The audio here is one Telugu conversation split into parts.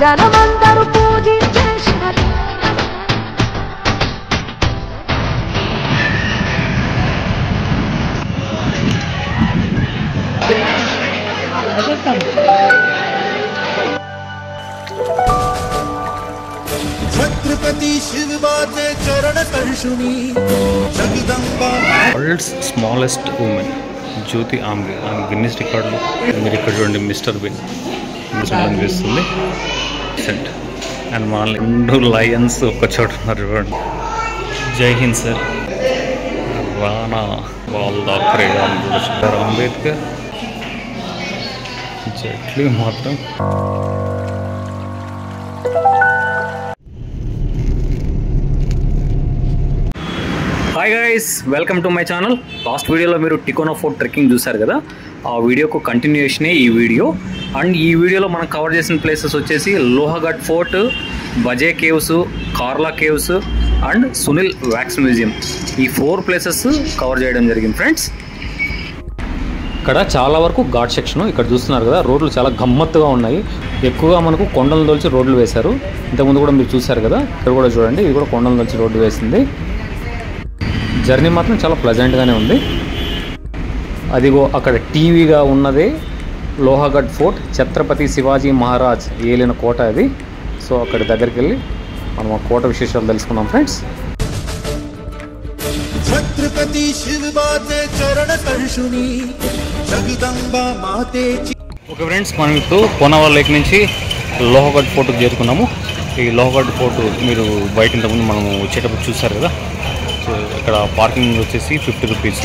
జనమందరూ పూజించే छत्रपति शिव बाते चरण स्पर्शुनी जगदंबा వరల్డ్స్ స్మాలెస్ట్ ఉమెన్ జ్యోతి ఆమె గిన్నిస్ రికార్డులు మీరు ఇక్కడ చూడండి మిస్టర్ బిన్ అనిపిస్తుంది సెంట్ అండ్ మా 2 లయన్స్ ఒక చోట ఉన్నారు చూడండి. జై హింద్ సార్. రానా బాల్దాకరే అంబేద్కర్ జైట్లీ మాత్రం hi guys, welcome to my channel. Last వీడియోలో మీరు టికోనా ఫోర్ట్ ట్రెక్కింగ్ చూసారు కదా, ఆ వీడియోకు కంటిన్యూషనే ఈ వీడియో. అండ్ ఈ వీడియోలో మనం కవర్ చేసిన ప్లేసెస్ వచ్చేసి Lohagad fort, Bhaje caves, Karla caves and Sunil wax museum. ఈ 4 ప్లేసెస్ కవర్ చేయడం జరిగింది ఫ్రెండ్స్. ఇక్కడ చాలా వరకు ఘాట్ సెక్షన్ ఇక్కడ చూస్తున్నారు కదా, రోడ్లు చాలా గమ్మత్తుగా ఉన్నాయి. ఎక్కువగా మనకు కొండలు దొలిచి రోడ్లు వేశారు. ఇంతకుముందు కూడా మీరు చూసారు కదా, ఇక్కడ కూడా చూడండి, ఇది కూడా కొండలు దొలిచి రోడ్డు వేసింది. జర్నీ మాత్రం చాలా ప్లెజెంట్గానే ఉంది. అదిగో అక్కడ టీవీగా ఉన్నదే లోహగఢ్ ఫోర్ట్, ఛత్రపతి శివాజీ మహారాజ్ ఏలిన కోట అది. సో అక్కడి దగ్గరికి వెళ్ళి మనం ఆ కోట విశేషాలు తెలుసుకున్నాం ఫ్రెండ్స్. छत्रपति शिव बाते चरण स्पर्शुनी जगदंबा माते. ఓకే ఫ్రెండ్స్, మనం ఇప్పుడు కోనావాల్ లేక్ నుంచి లోహగఢ్ ఫోర్ట్కి చేరుకున్నాము. ఈ లోహగఢ్ ఫోర్ట్ మీరు బయట ఇంతకుముందు మనం వచ్చేటప్పుడు చూసారు కదా. సో ఇక్కడ పార్కింగ్ వచ్చేసి 50 రూపీస్.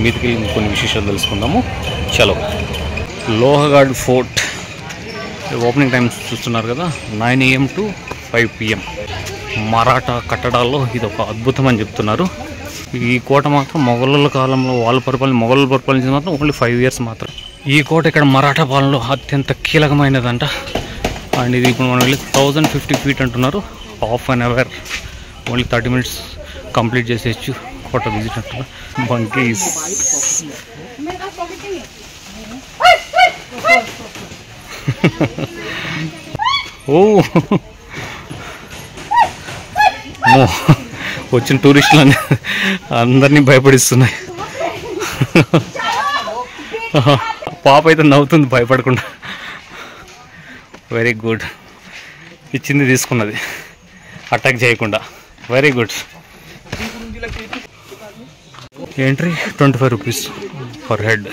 మీదకి కొన్ని విశేషాలు తెలుసుకుందాము. చలో. లోహగఢ్ ఫోర్ట్ ఓపెనింగ్ టైమ్స్ చూస్తున్నారు కదా, 9 AM to 5 PM. మరాఠా కట్టడాల్లో ఇది ఒక అద్భుతం అని చెప్తున్నారు. ఈ కోట మాత్రం మొఘలుల కాలంలో మొఘలు పరిపాలించింది మాత్రం ఓన్లీ 5 years మాత్రం. ఈ కోట ఇక్కడ మరాఠా పాలనలో అత్యంత కీలకమైనదంట. అండ్ ఇది ఇప్పుడు మనం వెళ్ళి 1050 feet అంటున్నారు. Half an hour, only 30 minutes complete చేసేయచ్చు కోట విజిట్ అంటున్నారు. మంకీస్ ఓ వచ్చిన టూరిస్టులని అందరినీ భయపడిస్తున్నాయి. పాప అయితే నవ్వుతుంది భయపడకుండా. వెరీ గుడ్, ఇచ్చింది తీసుకున్నది అటాక్ చేయకుండా. Very good. Entry 25 rupees per head.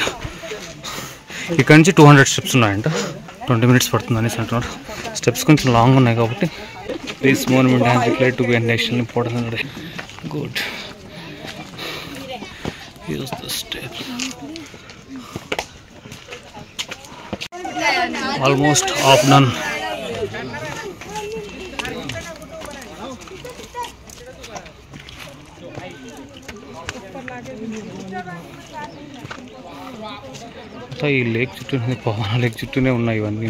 ఇక్కడ నుంచి 200 steps ఉన్నాయంట. 20 minutes పడుతుంది అనేసి అంటున్నారు. స్టెప్స్ కొంచెం లాంగ్ ఉన్నాయి కాబట్టి this monument has declared to be a national importance. Good. Use the steps. Almost half done. ఈ లేక్ చుట్టూనే, పవన లేక్ చుట్టూనే ఉన్నాయి ఇవన్నీ.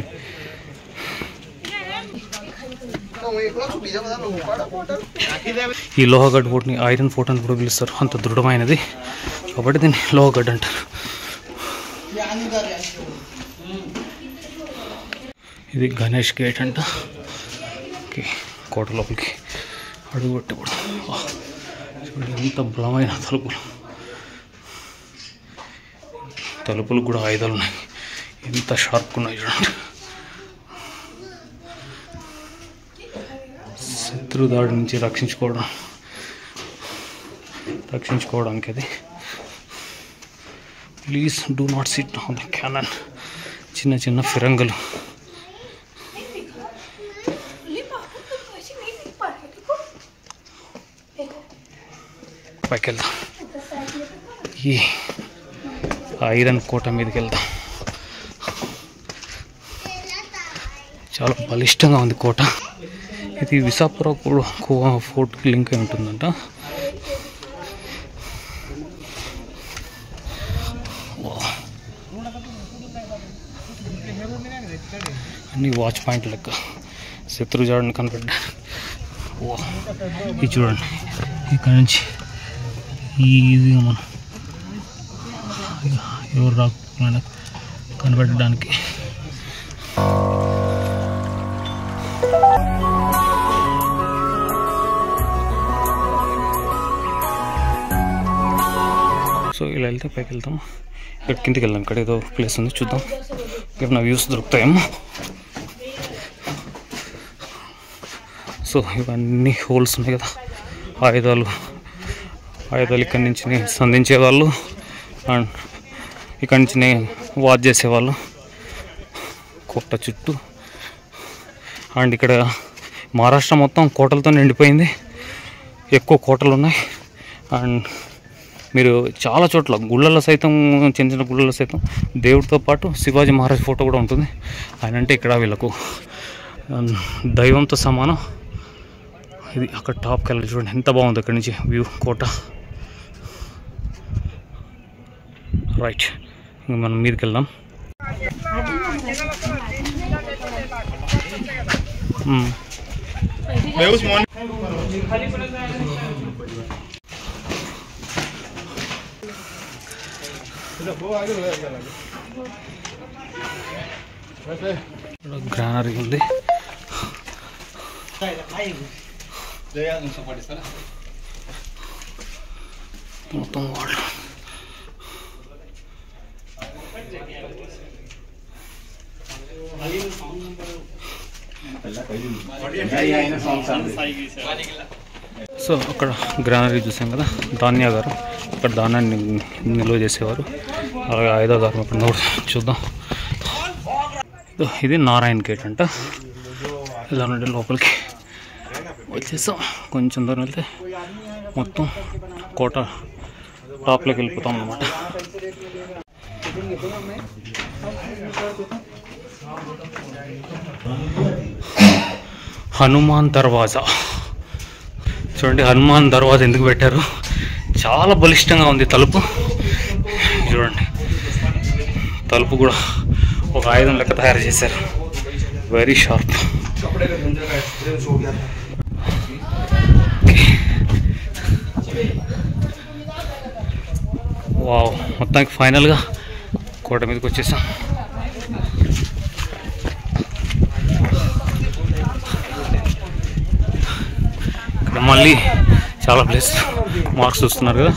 ఈ లోహగఢ్ ఫోర్ట్ని ఐరన్ ఫోర్ట్ అని కూడా పిలుస్తారు, అంత దృఢమైనది కాబట్టి దీన్ని లోహగఢ్ అంటారు. ఇది గణేష్ గేట్ అంట. ఓకే, కోట లోపలికి అడుగు పెట్టకూడదు. చూడండి ఎంత బలమైన తలుపులు కూడా ఆయుధాలు ఉన్నాయి. ఎంత షార్ప్గా ఉన్నాయి చూడండి. శత్రు దాడి నుంచి రక్షించుకోవడానికి అది. Please do not SIT on the canon. చిన్న చిన్న ఫిరంగులు. పైకి వెళ్దాం. ఈ ఐరన్ కోట మీదకి వెళ్దాం. చాలా బలిష్టంగా ఉంది కోట. ఇది విసాపురం కూడా ఫోర్ట్కి లింక్ అయి ఉంటుందంట. అన్ని వాచ్ పాయింట్ లెక్క శత్రు జాడని కనిపెట్టా. ఇది చూడండి, ఇక్కడ నుంచి ఈజీగా మనం ఎవరు రాకుండా కనిపెట్టడానికి సో ఇలా వెళ్తే పైకి వెళ్తాం. ఇక్కడ కిందికి వెళ్దాం. ఇక్కడ ఏదో ప్లేస్ ఉంది, చూద్దాం ఏమైనా వ్యూస్ దొరుకుతాయేమో. సో ఇవన్నీ హోల్స్ ఉన్నాయి కదా, ఆయుధాలు ఇక్కడి నుంచి సంధించేవాళ్ళు అండ్ ఇక్కడి నుంచి వాచ్ చేసేవాళ్ళు కోట చుట్టూ. అండ్ ఇక్కడ మహారాష్ట్ర మొత్తం కోటలతో నిండిపోయింది, ఎక్కువ కోటలు ఉన్నాయి. అండ్ మీరు చాలా చోట్ల గుళ్ళల్లో సైతం, చిన్న చిన్న గుళ్ళల్లో సైతం దేవుడితో పాటు శివాజీ మహారాజ్ ఫోటో కూడా ఉంటుంది. ఆయన అంటే ఇక్కడ వీళ్ళకు దైవంతో సమానం. ఇది అక్కడ టాప్కి వెళ్ళి చూడండి ఎంత బాగుంది అక్కడి నుంచి వ్యూ కోట. రైట్, ఇంక మనం మీదకి వెళ్దాం. గ్రానరీ ఉంది, మొత్తం వాళ్ళు సో అక్కడ గ్రానరీ చూసాం కదా, ధాన్యాగారం, అక్కడ ధాన్యాన్ని నిల్వ చేసేవారు. అలాగే ఆయుధాగారం అక్కడ చూద్దాం. ఇది నారాయణ గేట్ అంట. ఇలా నుండి లోపలికి వచ్చేసాం. కొంచెం దూరం వెళ్తే మొత్తం కోట టాప్లోకి వెళ్ళిపోతాం అన్నమాట. హనుమాన్ దర్వాజా చూడండి. హనుమాన్ దర్వాజా ఎందుకు పెట్టారు? చాలా బలిష్టంగా ఉంది తలుపు. చూడండి, తలుపు కూడా ఒక ఆయుధం లెక్క తయారు చేశారు, వెరీ షార్ప్. వావ్, మొత్తానికి ఫైనల్గా కోట మీదకి వచ్చేసాం. ఇక్కడ మళ్ళీ చాలా ప్లేస్ మార్క్స్ చూస్తున్నారు కదా.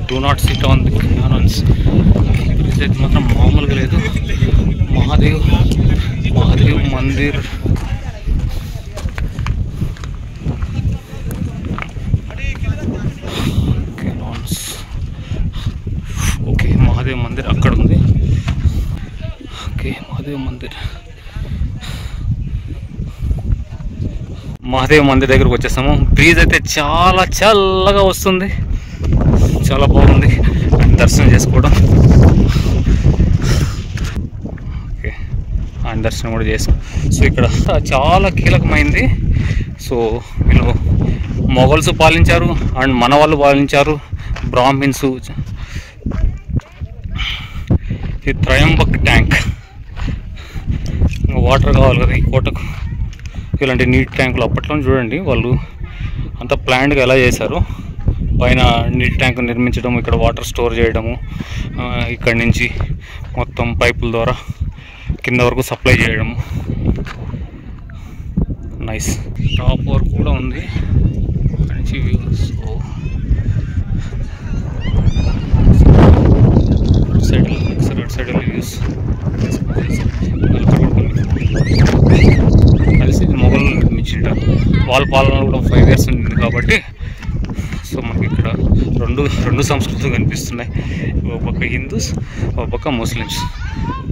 Do not SIT on the cannons. ఇది మాత్రం మామూలుగా లేదు. మహాదేవ్ మందిర్. ఓకే, మహాదేవ్ మందిర్ అక్కడ ఉంది. ఓకే, మహాదేవ్ మందిర్ దగ్గరకు వచ్చేసాము. బ్రీజ్ అయితే చాలా చల్లగా వస్తుంది, చాలా బాగుంది దర్శనం చేసుకోవడం. ఓకే, ఆయన దర్శనం కూడా చేసాం. సో ఇక్కడ చాలా కీలకమైంది. సో వీళ్ళు మొఘల్స్ పాలించారు అండ్ మన వాళ్ళు పాలించారు, బ్రాహ్మిన్స్. ఇది త్రయంబక్ ట్యాంక్. వాటర్ కావాలి కదా ఈ కోటకు, ఇలాంటి నీటి ట్యాంకులు అప్పట్లో చూడండి వాళ్ళు అంత ప్లాన్డ్గా ఎలా చేశారు. పైన నీటి ట్యాంక్ నిర్మించడం, ఇక్కడ వాటర్ స్టోర్ చేయడము, ఇక్కడి నుంచి మొత్తం పైపుల ద్వారా కింద వరకు సప్లై చేయడము. నైస్. టాప్ వర్క్ కూడా ఉంది అక్కడి నుంచి వ్యూస్. సైడ్ వ్యూస్ కలిసి మొఘలు నిర్మించారు. వాళ్ళ పాలన కూడా 5 years ఉంటుంది కాబట్టి సో మనకి ఇక్కడ రెండు సంస్కృతులు కనిపిస్తున్నాయి. ఒక పక్క హిందూస్, ఒక పక్క ముస్లిమ్స్.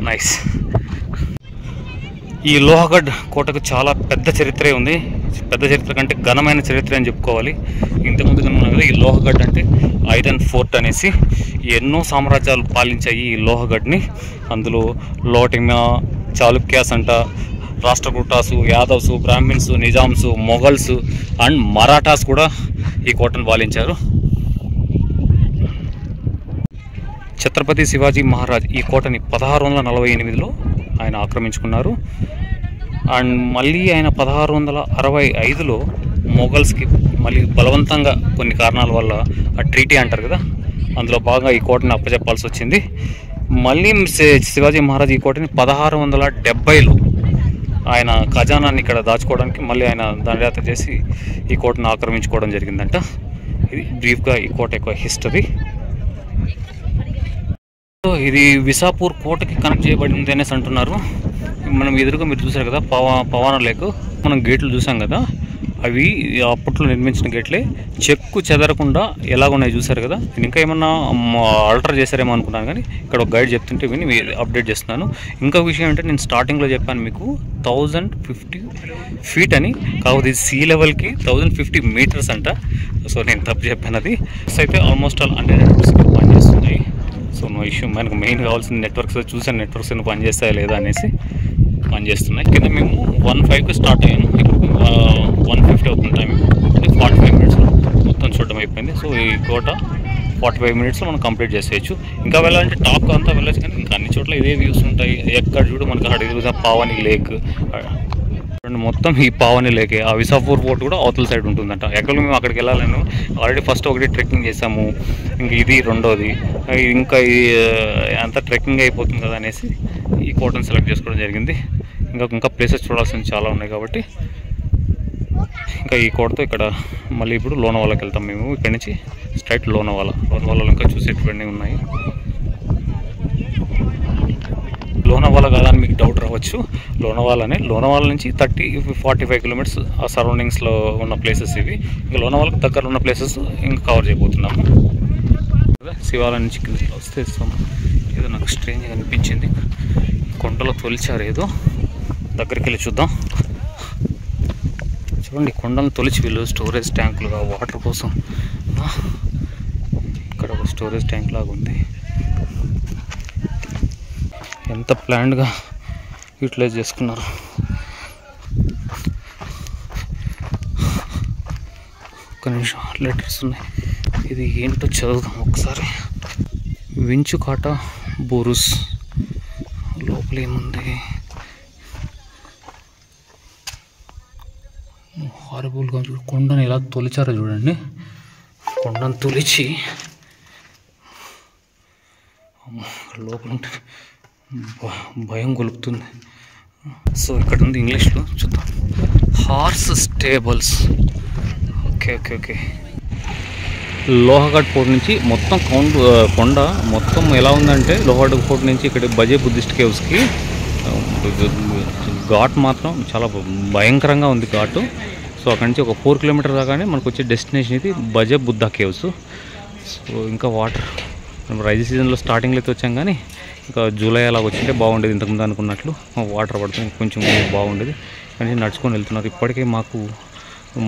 నైస్. ఈ లోహగఢ్ కోటకు చాలా పెద్ద చరిత్రే ఉంది. పెద్ద చరిత్ర కంటే ఘనమైన చరిత్ర అని చెప్పుకోవాలి. ఇంతకుముందు కనుక కదా ఈ లోహగఢ్ అంటే ఐరన్ ఫోర్ట్ అనేసి ఎన్నో సామ్రాజ్యాలు పాలించాయి ఈ లోహగఢ్ని. అందులో లోటిమా, చాళుక్యాస్ అంట, రాష్ట్రకూటాసు, యాదవ్స్, బ్రాహ్మిన్స్, నిజామ్స్, మొఘల్స్ అండ్ మరాఠాస్ కూడా ఈ కోటను పాలించారు. ఛత్రపతి శివాజీ మహారాజ్ ఈ కోటని 1648లో ఆయన ఆక్రమించుకున్నారు. అండ్ మళ్ళీ ఆయన 1665లో మొఘల్స్కి మళ్ళీ బలవంతంగా కొన్ని కారణాల వల్ల ఆ ట్రీటీ అంటారు కదా, అందులో భాగంగా ఈ కోటని అప్పచెప్పాల్సి వచ్చింది. మళ్ళీ శివాజీ మహారాజ్ ఈ కోటని 1670లో ఆయన ఖజానాన్ని ఇక్కడ దాచుకోవడానికి మళ్ళీ ఆయన దండయాత్ర చేసి ఈ కోటను ఆక్రమించుకోవడం జరిగిందంట. ఇది బ్రీఫ్గా ఈ కోట యొక్క హిస్టరీ. ఇది విసాపూర్ కోటకి కనెక్ట్ చేయబడింది అనేసి అంటున్నారు. మనం ఎదురుగా మీరు చూసారు కదా పవానా లేక్, మనం గేట్లు చూసాం కదా, అవి అప్పట్లో నిర్మించిన గేట్లే, చెక్కు చెదరకుండా ఎలాగున్నాయి చూసారు కదా. నేను ఇంకా ఏమన్నా ఆల్టర్ చేశారేమో అనుకున్నాను, కానీ ఇక్కడ ఒక గైడ్ చెప్తుంటే విని అప్డేట్ చేస్తున్నాను. ఇంకొక విషయం ఏంటంటే నేను స్టార్టింగ్లో చెప్పాను మీకు 1050 ఫీట్ అని, కాకపోతే ఇది సీ లెవెల్కి 1050 మీటర్స్ అంట. సో నేను తప్పు చెప్పాను. అది అయితే ఆల్మోస్ట్ ఆల్ 100% పనిచేస్తున్నాయి. So no issue. మనకు మెయిన్ కావాల్సిన నెట్వర్క్స్ చూసాను, నెట్వర్క్స్ పనిచేస్తాయా లేదా అనేసి. పనిచేస్తున్నాయి. కింద మేము 1:05కి స్టార్ట్ అయ్యాము, ఇప్పుడు 1:50 అవుతుంది టైం. అంటే 45 మినిట్స్లో మొత్తం చూడడం అయిపోయింది. సో ఈ కోట 45 మినిట్స్లో మనం కంప్లీట్ చేసేయచ్చు. ఇంకా వెళ్ళాలంటే టాప్ అంతా వెళ్ళచ్చు, కానీ ఇంకా అన్ని చోట్ల ఇదే వ్యూస్ ఉంటాయి. ఎక్కడ చూడు మనకు అక్కడ ఎదురుగా పావని లేక్, మొత్తం ఈ పావని లేకే. ఆ విసాపూర్ పోర్ట్ కూడా అవతల సైడ్ ఉంటుందంట. ఎక్కడ మేము అక్కడికి వెళ్ళాలను ఆల్రెడీ ఫస్ట్ ఒకటి ట్రెక్కింగ్ చేసాము, ఇంక ఇది రెండోది, ఇంకా అంతా ట్రెక్కింగ్ అయిపోతుంది కదా అనేసి ఈ కోటను సెలెక్ట్ చేసుకోవడం జరిగింది. ఇంకా ప్లేసెస్ చూడాల్సినవి చాలా ఉన్నాయి కాబట్టి ఇంకా ఈ కోటతో ఇక్కడ మళ్ళీ ఇప్పుడు లోనావాలాకి వెళ్తాం మేము. ఇక్కడి నుంచి స్ట్రైట్ లోనావాలాలో ఇంకా చూసేటివన్నీ ఉన్నాయి. లోనావాలా కాదా అని మీకు డౌట్ రావచ్చు. లోనావాలా నుంచి 30-45 కిలోమీటర్స్ ఆ సరౌండింగ్స్లో ఉన్న ప్లేసెస్ ఇవి. ఇంకా లోనావాలాకు దగ్గర ఉన్న ప్లేసెస్ ఇంకా కవర్ చేయబోతున్నాము. శివాలయం నుంచి కిందకి వస్తే ఏదో నాకు స్ట్రేంజ్గా అనిపించింది. కొండలో తొలిచారు ఏదో, దగ్గరికి వెళ్ళి చూద్దాం. చూడండి, కొండలను తొలిచి వీళ్ళు స్టోరేజ్ ట్యాంకులుగా వాటర్ కోసం. ఇక్కడ ఒక స్టోరేజ్ ట్యాంక్ లాగా ఉంది. ఎంత ప్లాన్డ్గా యూటిలైజ్ చేసుకున్నారు. ఒక్క నిమిషం, లెటర్స్ ఉన్నాయి. ఇది ఏంటో చదువుదాం ఒకసారి. వించుకాట బోరుస్ లోపల ఏముంది? హారబుల్గా చూడు, కొండను ఎలా తొలిచారో చూడండి. కొండను తొలిచి లోపల ఉంటే భయం కొలుపుతుంది. సో ఇక్కడ ఉంది, ఇంగ్లీష్లో చూద్దాం. Horse stables. ఓకే. లోహగఢ్ ఫోర్ట్ నుంచి మొత్తం కొండ మొత్తం ఎలా ఉందంటే, లోహగఢ్ ఫోర్ట్ నుంచి ఇక్కడ బజే బుద్ధిస్ట్ కేవ్స్కి ఘాట్ మాత్రం చాలా భయంకరంగా ఉంది ఘాటు. సో అక్కడి నుంచి ఒక 4 కిలోమీటర్ దాకానే మనకు వచ్చే డెస్టినేషన్ ఇది బజే బుద్ధా కేవ్స్. సో ఇంకా వాటర్ మనం రైజీ సీజన్లో స్టార్టింగ్లో అయితే వచ్చాం, కానీ ఇంకా జూలై అలా వచ్చింటే బాగుండేది. ఇంతకుముందు అనుకున్నట్లు వాటర్ పడుతుంది, కొంచెం బాగుండేది. కానీ నడుచుకొని వెళ్తున్నారు. ఇప్పటికే మాకు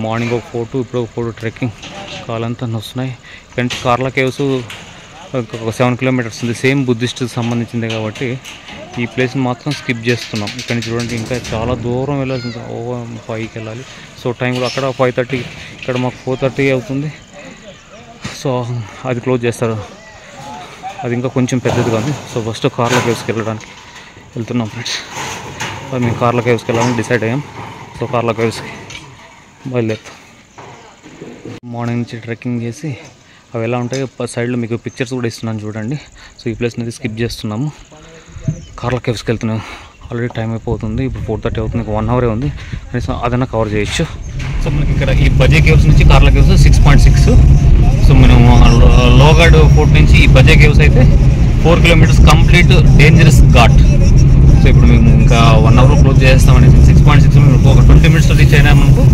మార్నింగ్ ఒక 4 ఇప్పుడు ఒక 4 ట్రెక్కింగ్ కాలంతా వస్తున్నాయి. ఇక్కడి నుంచి కార్లా కేవ్స్ ఒక 7 కిలోమీటర్స్ ఉంది, సేమ్ బుద్ధిస్ట్ సంబంధించింది కాబట్టి ఈ ప్లేస్ని మాత్రం స్కిప్ చేస్తున్నాం. ఇక్కడ నుంచి చూడండి ఇంకా చాలా దూరం వెళ్ళాలి, ఇంకా 5కి వెళ్ళాలి. సో టైం కూడా అక్కడ 5:30, ఇక్కడ మాకు 4:30 అవుతుంది. సో అది క్లోజ్ చేస్తారు, అది ఇంకా కొంచెం పెద్దదిగా ఉంది. సో ఫస్ట్ కార్లా కేవ్స్కి వెళ్ళడానికి వెళ్తున్నాం ఫ్రెండ్స్. మేము కార్లా కేవ్స్కి వెళ్ళాలని డిసైడ్ అయ్యాం. సో కార్లా కేవ్స్కి బయలుదేరుతాం. మార్నింగ్ నుంచి ట్రెక్కింగ్ చేసి అవి ఎలా ఉంటాయో సైడ్లో మీకు పిక్చర్స్ కూడా ఇస్తున్నాను చూడండి. సో ఈ ప్లేస్ని అయితే స్కిప్ చేస్తున్నాము, కార్లా కేవ్స్కి వెళ్తున్నాము. ఆల్రెడీ టైం అయిపోతుంది, ఇప్పుడు 4:30 అవుతుంది, ఇంకా 1 అవరే ఉంది. కనీసం అదన్నా కవర్ చేయొచ్చు. సో మనకి ఇక్కడ ఈ బజే కేవ్స్ నుంచి కార్లా కేవ్స్ 6.6. సో మనం లోహగఢ్ ఫోర్ట్ నుంచి ఈ బజే కేవ్స్ అయితే 4 kilometres complete dangerous ghat. So ఇప్పుడు మేము ఇంకా 1 అవర్ క్లోజ్ చేస్తామనేసి 6.6 ఒక 20 మినిట్స్లో రీచ్ అయినా మనకు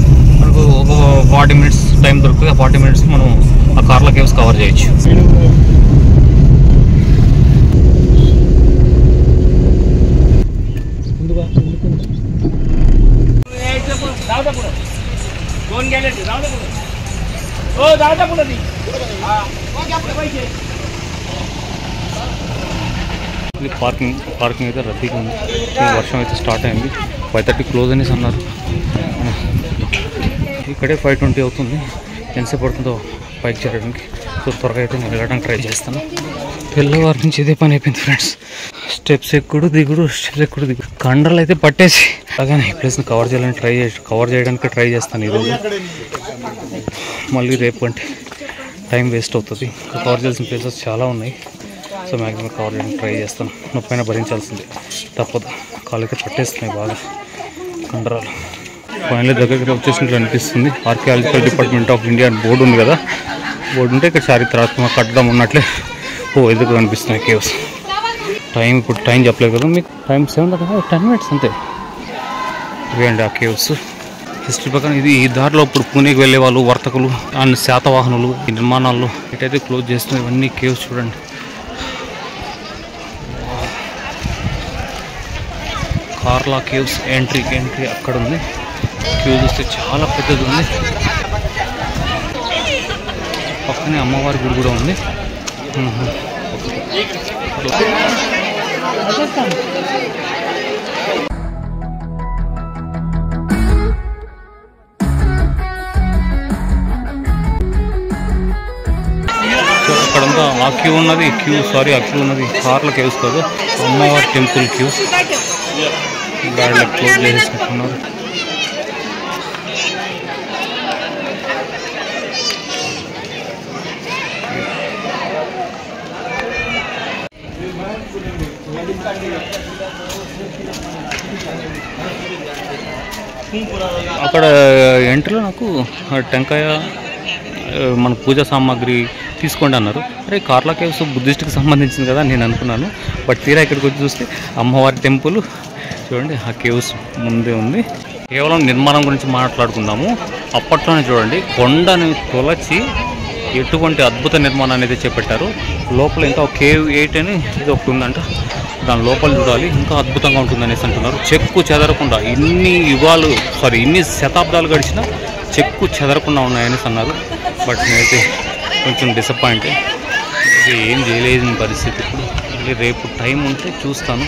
ఒక 40 మినిట్స్ టైం దొరుకుతుంది. ఆ 40 మినిట్స్ మనం ఆ కార్లా కేవ్స్ కవర్ చేయొచ్చు. ఇది పార్కింగ్ అయితే రద్దీగా ఉంది. వర్షం అయితే స్టార్ట్ అయింది. 5:30 క్లోజ్ అనేసి అన్నారు. ఇక్కడే 5:20 అవుతుంది. ఎంతసేపు పడుతుందో పైకి చేరడానికి. సో త్వరగా అయితే నేను వెళ్ళడానికి ట్రై చేస్తాను. తెల్లవారి నుంచి ఇదే పని అయిపోయింది ఫ్రెండ్స్. స్టెప్స్ ఎక్కుడు దిగుడు. కండలు అయితే పట్టేసి అలాగే ఈ ప్లేస్ని కవర్ చేయడానికి ట్రై చేస్తాను ఈరోజు. మళ్ళీ రేపు అంటే టైం వేస్ట్ అవుతుంది. కవర్ చేయాల్సిన ప్లేసెస్ చాలా ఉన్నాయి. సో మ్యాక్సిమం కవర్ చేయడానికి ట్రై చేస్తాను. నొప్పైనా భరించాల్సిందే, తప్పదు. కాళ్ళకి పట్టేస్తున్నాయి బాగా కండరాలు. ఫైనల్ దగ్గరికి వచ్చేసినట్లు అనిపిస్తుంది. ఆర్కియాలజికల్ డిపార్ట్మెంట్ ఆఫ్ ఇండియా అని బోర్డు ఉంది కదా, బోర్డు ఉంటే ఇక్కడ చారిత్రాత్మక కట్టడం ఉన్నట్లే ఎదుగు కనిపిస్తున్నాయి కేవ్స్. ఇప్పుడు టైం చెప్పలేదు కదా మీకు, టైం 7 కదా, 10 minutes అంతే. ఇవేండి ఆ కేవ్స్. హిస్టరీ ప్రకారం ఇది ఈ దారిలో ఇప్పుడు పూణేకి వెళ్ళే వాళ్ళు, వర్తకులు అండ్ శాతవాహనులు ఈ నిర్మాణాల్లో ఇటైతే క్లోజ్ చేస్తున్నాయి. ఇవన్నీ కేవ్స్ చూడండి. కార్లా కేవ్స్ ఎంట్రీ అక్కడ ఉంది. క్యూ చూస్తే చాలా పెద్దది ఉంది. పక్కనే అమ్మవారి గుడి కూడా ఉంది. అక్కడంతా ఆ క్యూ ఉన్నది, కార్ల కేవ్స్ కాదు, అమ్మవారి టెంపుల్ క్యూస్. గాడిలకు క్లోజ్ చేసేసుకుంటున్నారు. అక్కడ ఎంట్రీలో నాకు టెంకాయ, మన పూజా సామాగ్రి తీసుకోండి అన్నారు. అరే కార్లా కేవ్స్ బుద్ధిస్ట్కి సంబంధించింది కదా నేను అనుకున్నాను. బట్ తీరా ఇక్కడికి వచ్చి చూస్తే అమ్మవారి టెంపుల్ చూడండి, ఆ కేవ్స్ ముందే ఉంది. కేవలం నిర్మాణం గురించి మాట్లాడుకుందాము. అప్పట్లోనే చూడండి, కొండను తొలచి ఎటువంటి అద్భుత నిర్మాణాన్ని అయితే చేపట్టారు. లోపల ఇంకా కేవ్ 8 అని ఇది ఒకటి ఉందంట, దాని లోపల చూడాలి, ఇంకా అద్భుతంగా ఉంటుంది అనేసి అంటున్నారు. చెక్కు చెదరకుండా ఇన్ని శతాబ్దాలు గడిచినా చెక్కు చెదరకుండా ఉన్నాయనేసి అన్నారు. బట్ నేనైతే కొంచెం డిసప్పాయింట్. ఏం చేయలేని పరిస్థితి. ఇప్పుడు రేపు టైం ఉంటే చూస్తాను.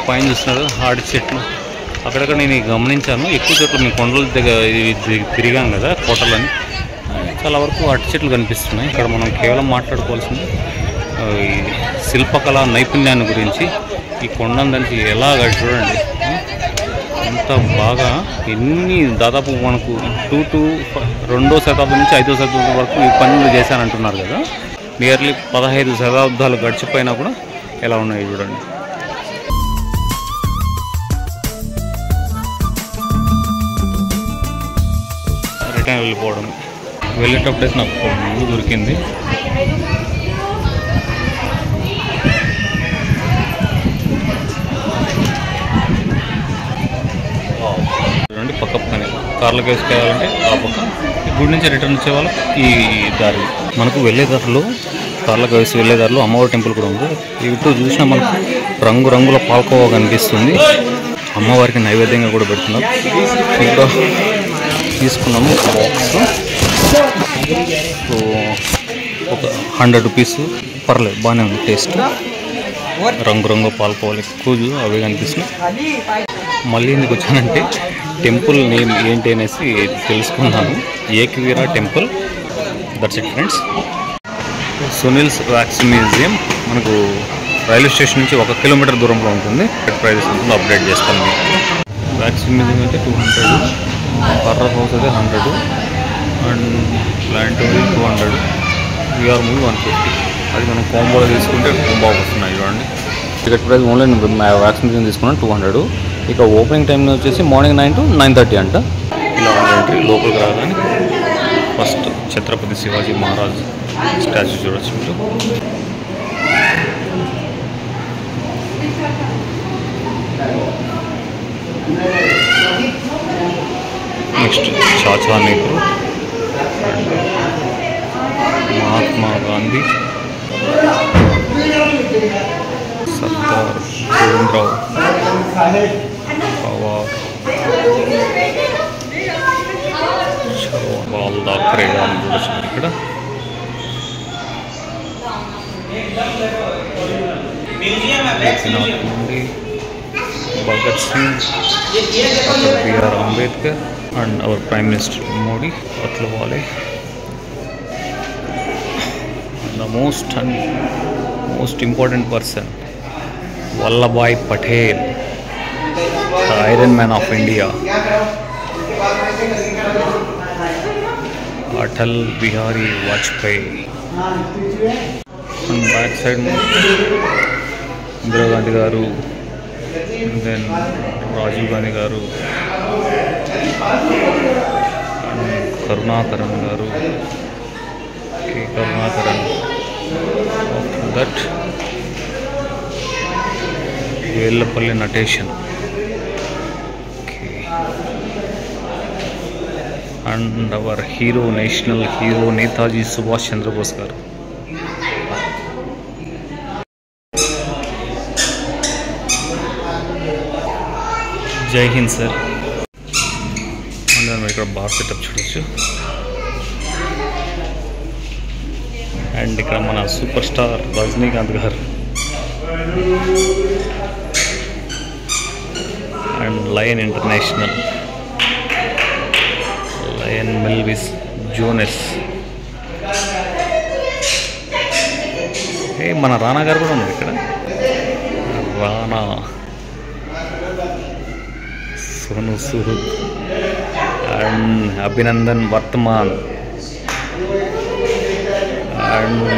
పైన చూస్తున్నారు హార్డ్ చెట్లు, అక్కడక్కడ నేను గమనించాను. ఎక్కువ చోట్ల మీ కొండల దగ్గర తిరిగాం కదా కోటలని, చాలా వరకు అరటి చెట్లు కనిపిస్తున్నాయి. ఇక్కడ మనం కేవలం మాట్లాడుకోవాల్సింది ఈ శిల్పకళా నైపుణ్యాన్ని గురించి. ఈ కొండను దానికి ఎలా చూడండి, ఎంత బాగా దాదాపు మనకు 2వ శతాబ్దం నుంచి 5వ శతాబ్దం వరకు ఈ పనులు చేశానంటున్నారు కదా. నియర్లీ 15 శతాబ్దాలు గడిచిపోయినా కూడా ఎలా ఉన్నాయి చూడండి. రిటర్న్ వెళ్ళిపోవడం. వెళ్ళేటప్పుడైతే నాకు ముందు దొరికింది. చూడండి, పక్కనే కార్ల కేసుకు వెళ్ళాలంటే ఆ పక్క, గుడి నుంచి రిటర్న్ వచ్చే వాళ్ళకి ఈ దారి. మనకు వెళ్ళేదారిలో, కార్ల కేసు వెళ్ళేదారిలో అమ్మవారి టెంపుల్ కూడా ఉంది. ఇటు చూసినా మనకు రంగురంగుల పాల్కోవా కనిపిస్తుంది. అమ్మవారికి నైవేద్యంగా కూడా పెడుతున్నారు. ఇంకా తీసుకున్నాము బాక్స్, ఒక 100 రూపీస్. పర్లేదు, బాగానే ఉంది టేస్ట్. రంగురంగు పాల్కోవాలి ఎక్కువ అవి కనిపిస్తున్నాయి. మళ్ళీ ఎందుకు వచ్చానంటే టెంపుల్ నేమ్ ఏంటి అనేసి తెలుసుకున్నాను. Ekvira temple. That's it friends. Sunil's wax museum మనకు రైల్వే స్టేషన్ నుంచి 1 కిలోమీటర్ దూరంలో ఉంటుంది. ప్రైజెస్ ఉంటుంది, అప్డేట్ చేస్తాను మీకు. వ్యాక్స్ మ్యూజియం అయితే 200, హర్రర్ హౌస్ అయితే 100 అండ్ ప్లాంటోరియం 200, వీఆర్ మూవీ 150. అది మనం కాంబోలో తీసుకుంటే బాగా వస్తున్నాయి చూడండి. Ticket price only wax museum తీసుకున్నాను 200. ఇక ఓపెనింగ్ టైం వచ్చేసి మార్నింగ్ 9 to 9:30 అంట. ఇలా ఎంట్రీ లోపలికి రాగానే ఫస్ట్ ఛత్రపతి శివాజీ మహారాజ్ స్టాచ్యూ చూడొచ్చు మీరు. నెక్స్ట్ చాచా నెహ్రూ అండ్ మహాత్మా గాంధీ, సర్దార్ గోవిందరావు, పవార్, బాల్ దాకరే అని చూడొచ్చు ఇక్కడ. Bhagat Singh, doctor B R Ambedkar and our prime minister Modi, Athawale. The most important person, Vallabhbhai Patel, the Iron Man of India. Atal Bihari Vajpayee. And back side Indira Gandhi గారు, దెన్ రాజీవ్ గాంధీ గారు, కరుణాకరన్ గారు, K Karunakaran. After that Vellappally Natesan. And our hero, national hero Netaji Subhash Chandrabose గారు. జై హింద్ సార్. అందరం ఇక్కడ బార్ సెటప్ చూడొచ్చు. అండ్ ఇక్కడ మన సూపర్ స్టార్ రజనీకాంత్ గారు అండ్ లయన్ ఇంటర్నేషనల్, లయన్ మెల్విస్ జోనెస్. మన రానా గారు కూడా ఉన్నారు ఇక్కడ. రానా, సోను సూద్ అండ్ అభినందన్ వర్తమాన్ అండ్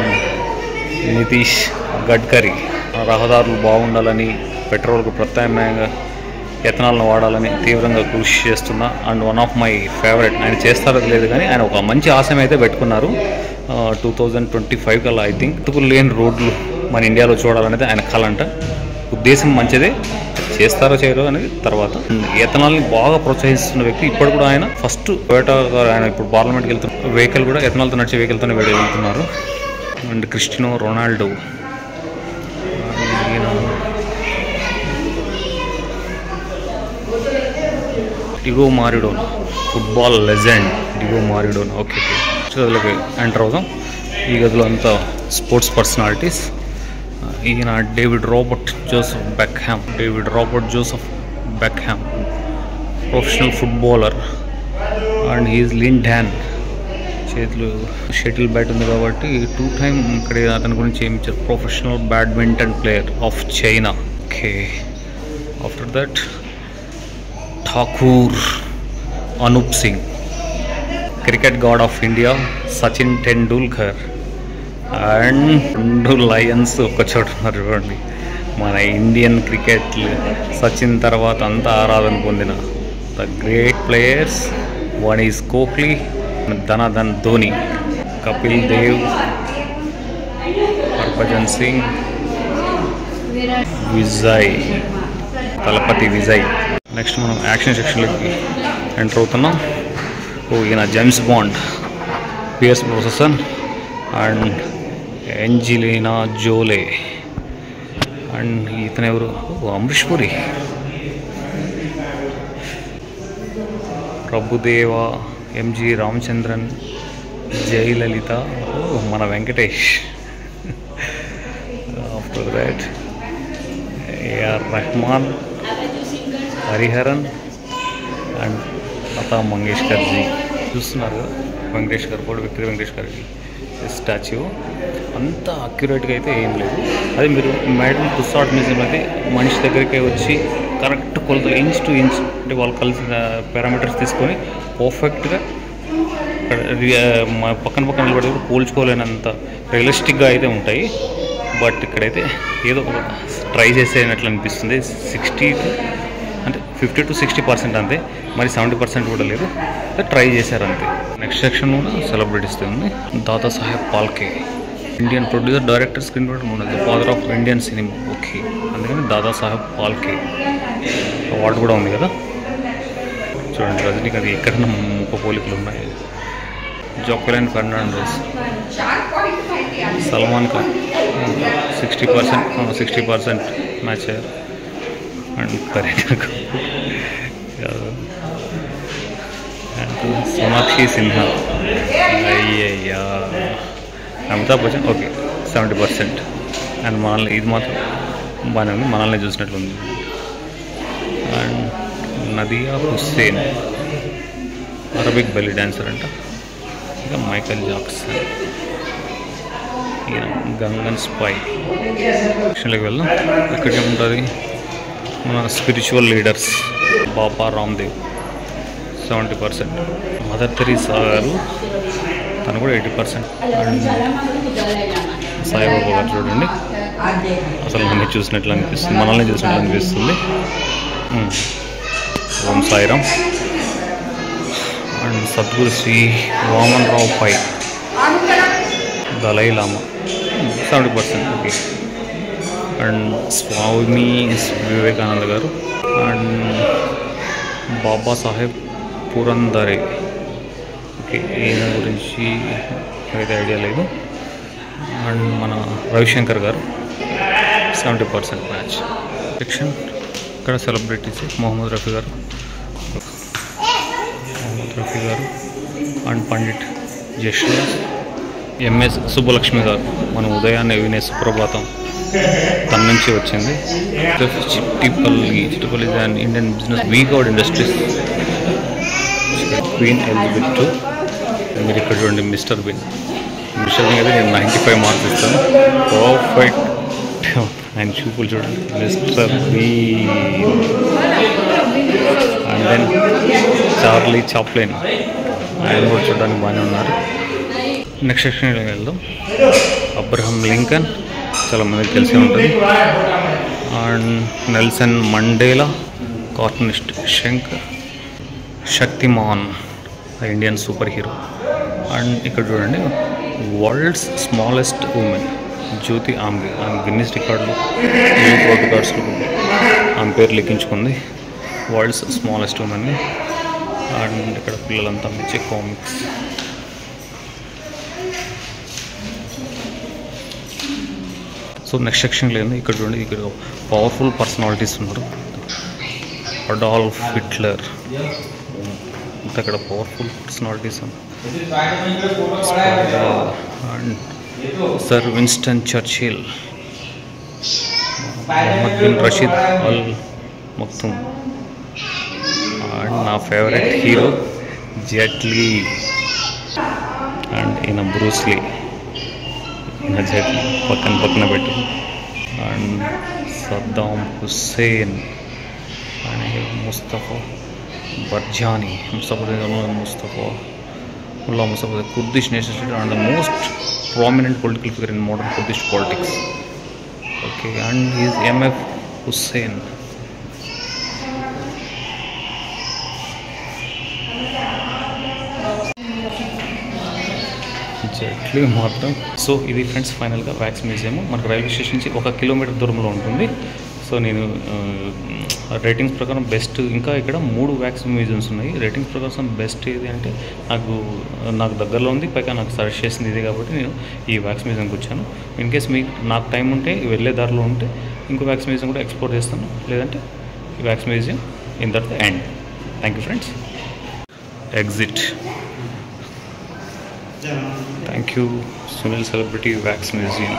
నితీష్ గడ్కరీ. రహదారులు బాగుండాలని, పెట్రోల్కు ప్రత్యామ్నాయంగా ఎథనాల్ను వాడాలని తీవ్రంగా కృషి చేస్తున్నా. And one of my favourite, ఆయన చేస్తారో లేదు కానీ ఆయన ఒక మంచి ఆశయం అయితే పెట్టుకున్నారు. 2025 కల్లా ఐ థింక్ తుకులు లేని రోడ్లు మన ఇండియాలో చూడాలనేది ఆయన కళ అంట. ఉద్దేశం మంచిదే, చేస్తారో చేయరో అనేది తర్వాత. ఎథనాల్ని బాగా ప్రోత్సహిస్తున్న వ్యక్తి. ఇప్పుడు కూడా ఆయన ఫస్ట్ ఆయన ఇప్పుడు పార్లమెంట్కి వెళ్తున్న వెహికల్ కూడా ఎథనాల్తో నడిచే వెహికల్తోనే వెళ్తున్నారు. And Cristiano Ronaldo, Diego Maradona, football legend Diego Maradona. Okay గదిలోకి ఎంటర్ అవుదాం. ఈ గదిలో అంతా స్పోర్ట్స్ పర్సనాలిటీస్. ఈయన David Robert Joseph Beckham. David Robert Joseph Beckham professional footballer. And he is Lin Dan. చేతులు షటిల్ బ్యాట్ ఉంది కాబట్టి 2 టైమ్ ఇక్కడ అతని గురించి ఏమి ఇచ్చారు, professional badminton player of China. Okay, after that Thakur Anup Singh. Cricket god of India Sachin Tendulkar. And 2 lions ఒక చోట ఉన్నారు చూడండి. మన ఇండియన్ క్రికెట్ సచిన్ తర్వాత అంతా ఆరాధన పొందిన the great players. One is Kohli, ధనాధన్ ధోని, కపిల్ దేవ్, హర్భజన్ సింగ్, విజయ్, తలపతి విజయ్. నెక్స్ట్ మనం యాక్షన్ సెక్షన్లోకి ఎంటర్ అవుతున్నాం. ఈయన James Bond, Pierce Brosnan and Angelina Jolie. And ఇతను ఎవరు, అమరీష్ పురి, ప్రభుదేవా, ఎంజి రామచంద్రన్, జయలలిత, మన Venkatesh. After that AR Rahman, Hariharan and Lata Mangeshkar ji. చూస్తున్నారు కదా వెంకటేష్ గారు కూడా, విక్టరీ వెంకటేష్ గారికి స్టాచ్యూ. అంత అక్యురేట్గా అయితే ఏం లేదు. అది మీరు మేడం టుసాట్ మ్యూజియం అయితే మనిషి దగ్గరికి వచ్చి కరెక్ట్ కొలతలు ఇంచ్ టు ఇంచ్, అంటే వాళ్ళు కలిసిన పారామీటర్స్ తీసుకొని పర్ఫెక్ట్గా పక్కన పక్కన నిలబడి కూడా పోల్చుకోలేనంత రియలిస్టిక్గా అయితే ఉంటాయి. బట్ ఇక్కడైతే ఏదో ట్రై చేసేనట్లు అనిపిస్తుంది. 50 to 60% అంతే, మరి 70% కూడా లేదు. ట్రై చేశారు అంతే. నెక్స్ట్ సెక్షన్ కూడా సెలబ్రిటీస్తో ఉంది. Dadasaheb Phalke, Indian producer, director, screen writer ఉన్నది, father of Indian cinema. Okay, అందుకని దాదాసాహెబ్ ఫాల్కే అవార్డు కూడా ఉంది కదా. చూడండి రజనీకాంత్ ఎక్కడ ముఖ పోలికలు ఉన్నాయి. Jacqueline Fernandez, Salman Khan 60% match అయ్యారు. అండ్ కరీనా కపూర్, సోనాక్షి సిన్హా, అయ్యయ్యా, అమితాబ్ బచ్చన్. ఓకే 70%. అండ్ మనల్ని ఇది మాత్రం బాగానే ఉంది, మనల్ని చూసినట్లుంది. And Nadia Hussein, Arabic belly dancer అంట. ఇక మైకల్ జాక్సన్, గంగన్ స్పై. యాక్షన్లోకి వెళ్దాం. ఇక్కడ ఏముంటుంది, మన spiritual leaders, Baba Ramdev 70%. Mother Teresa గారు తను కూడా 80%. అండ్ సాయిబాబా గారు చూడండి, అసలు నన్ను చూసినట్లు అనిపిస్తుంది, మనల్ని చూసినట్లు అనిపిస్తుంది. Om Sairam. And Sadhguru Shri Vaman Rao Pai, Dalai Lama 70%. Okay. And Swami Vivekananda గారు అండ్ బాబా సాహెబ్ పురందరే. ఓకే, ఈయన గురించి అయితే ఐడియా లేదు. అండ్ మన రవిశంకర్ గారు 70% మ్యాచ్. సెక్షన్ ఇక్కడ సెలబ్రిటీస్ మొహమ్మద్ రఫీ గారు అండ్ పండిట్ జశ్వంత్, ఎంఎస్ సుబ్బలక్ష్మి గారు. మన ఉదయాన్నే వినే సుప్రభాతం తన నుంచి వచ్చింది. Chittilappilly is an Indian business V Guard industries. Queen Elizabeth II. మీరు ఇక్కడ చూడండి మిస్టర్ బిన్ అయితే నేను 95 మార్క్స్ ఇస్తాను. పర్ఫెక్ట్. ఆయన చూపులు చూడండి, mister Bean. And then Charlie Chaplin, ఆయన కూడా చూడడానికి బాగానే ఉన్నారు. నెక్స్ట్ సెక్షన్కి వెళ్దాం. అబ్రహం లింకన్, చాలా మందికి తెలిసే ఉంటుంది. And Nelson Mandela, cartoonist Shankar, Shaktimaan Indian super hero. And ఇక్కడ చూడండి వరల్డ్స్ స్మాలెస్ట్ ఉమెన్ జ్యోతి ఆంబే. ఆమె గిన్నిస్ రికార్డులు, వరల్డ్ రికార్డ్స్లో ఆమె పేరు లిఖించుకుంది, వరల్డ్స్ స్మాలెస్ట్ ఉమెన్ని. అండ్ ఇక్కడ పిల్లలంతా మంచి కామిక్స్. సో నెక్స్ట్ సెక్షన్ లేదు. ఇక్కడ చూడండి, ఇక్కడ పవర్ఫుల్ పర్సనాలిటీస్ ఉన్నారు. అడాల్ఫ్ హిట్లర్, అంతా ఇక్కడ powerful personalities. And sir Winston Churchill, Mohammed bin Rashid Al Maktoum. And నా ఫేవరెట్ హీరో జెట్లీ. అండ్ ఈయన బ్రూస్లీ, ఈయన జెట్లీ పక్కన పెట్టి. And Saddam Hussein and Mustafa Barzani, Mullah Mustafa, the Kurdish nation state and the most prominent political figure in modern Kurdish politics. Okay, and he is MF Hussein. Jaitley మాత్రం. సో ఇది ఫ్రెండ్స్ ఫైనల్గా వ్యాక్స్ మ్యూజియం మనకు రైల్వే స్టేషన్ నుంచి 1 కిలోమీటర్ దూరంలో ఉంటుంది. సో నేను రేటింగ్స్ ప్రకారం బెస్ట్, ఇంకా ఇక్కడ 3 వ్యాక్స్ మ్యూజియంస్ ఉన్నాయి. రేటింగ్స్ ప్రకారం బెస్ట్ ఏది అంటే నాకు దగ్గరలో ఉంది, పైగా నాకు సజెస్ట్ చేసింది ఇది కాబట్టి నేను ఈ వ్యాక్స్ మ్యూజియంకి వచ్చాను. ఇన్ కేస్ నాకు టైం ఉంటే వెళ్ళే దారిలో ఉంటే ఇంకో వ్యాక్స్ మ్యూజియం కూడా ఎక్స్ప్లోర్ చేస్తాను, లేదంటే ఈ wax museum in that the end. Thank you friends. Exit. Thank you Sunil celebrity wax museum.